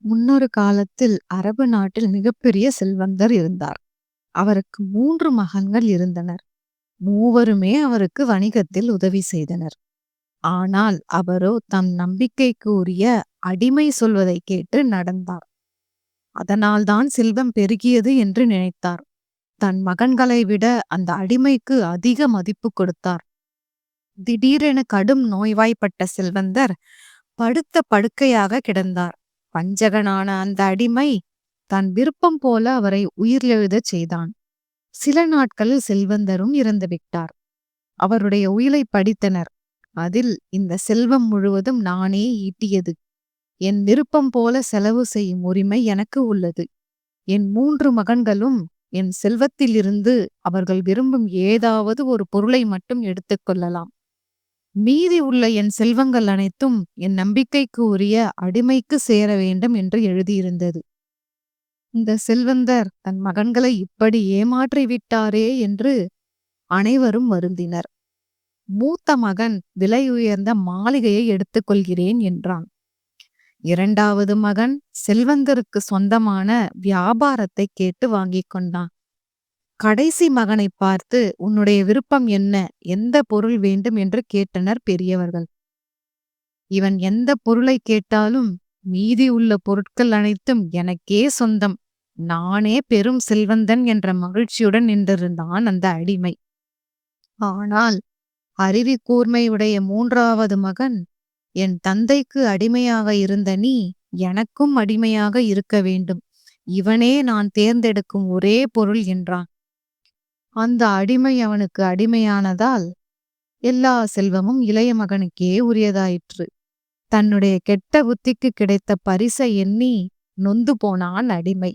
முன்னொரு காலத்தில் அரபு நாட்டில் மிகப்பெரிய செல்வந்தர் இருந்தார். அவருக்கு 3 மகன்கள் இருந்தனர். மூவருமே அவருக்கு வணிகத்தில் உதவி செய்தனர். ஆனால் அவரோ தம் நம்பிக்கைக்கு உரிய அடிமை சொல்வதை கேட்டு நடந்தார். அதனால்தான் செல்வம் பெருகியது என்று நினைத்தார். தன் மகன்களை விட அந்த அடிமைக்கு அதிக மதிப்பு கொடுத்தார். திடீரென கடும் நோய்வாய்ப்பட்ட செல்வந்தர் படுத்த படுக்கையாக கிடந்தார். வஞ்சகனான அந்த அடிமை தன் விருப்பம் போல அவரை உயிரெழுதச் செய்தான். சில நாட்களில் செல்வந்தரும் இறந்துவிட்டார். அவருடைய உயிலை படித்தனர். அதில், இந்த செல்வம் முழுவதும் நானே ஈட்டியது. என் விருப்பம் போல செலவு செய்யும் உரிமை எனக்கு உள்ளது. என் 3 மகன்களும் என் செல்வத்திலிருந்து அவர்கள் விரும்பும் ஏதாவது ஒரு பொருளை மட்டும் எடுத்துக்கொள்ளலாம். மீதி உள்ள என் செல்வங்கள் அனைத்தும் என் நம்பிக்கைக்கு உரிய அடிமைக்கு சேர வேண்டும் என்று எழுதியிருந்தது. இந்த செல்வந்தர் தன் மகன்களை இப்படி ஏமாற்றி விட்டாரே என்று அனைவரும் வருந்தினர். மூத்த மகன் விலை உயர்ந்த மாளிகையை எடுத்துக்கொள்கிறேன் என்றான். 2வது மகன் செல்வந்தருக்கு சொந்தமான வியாபாரத்தை கேட்டு வாங்கிக் கொண்டான். கடைசி மகனை பார்த்து, உன்னுடைய விருப்பம் என்ன, எந்த பொருள் வேண்டும் என்று கேட்டனர் பெரியவர்கள். இவன் எந்த பொருளை கேட்டாலும், மீதி உள்ள பொருட்கள் அனைத்தும் எனக்கே சொந்தம், நானே பெரும் செல்வந்தன் என்ற மகிழ்ச்சியுடன் நின்றிருந்தான் அந்த அடிமை. ஆனால் அறிவி கூர்மையுடைய 3வது மகன், என் தந்தைக்கு அடிமையாக இருந்த நீ எனக்கும் அடிமையாக இருக்க வேண்டும், இவனே நான் தேர்ந்தெடுக்கும் ஒரே பொருள் என்றான். அந்த அடிமை அவனுக்கு அடிமையானதால் எல்லா செல்வமும் இளைய மகனுக்கே உரியதாயிற்று. தன்னுடைய கெட்ட புத்திக்கு கிடைத்த பரிசை எண்ணி நொந்து போனான் அடிமை.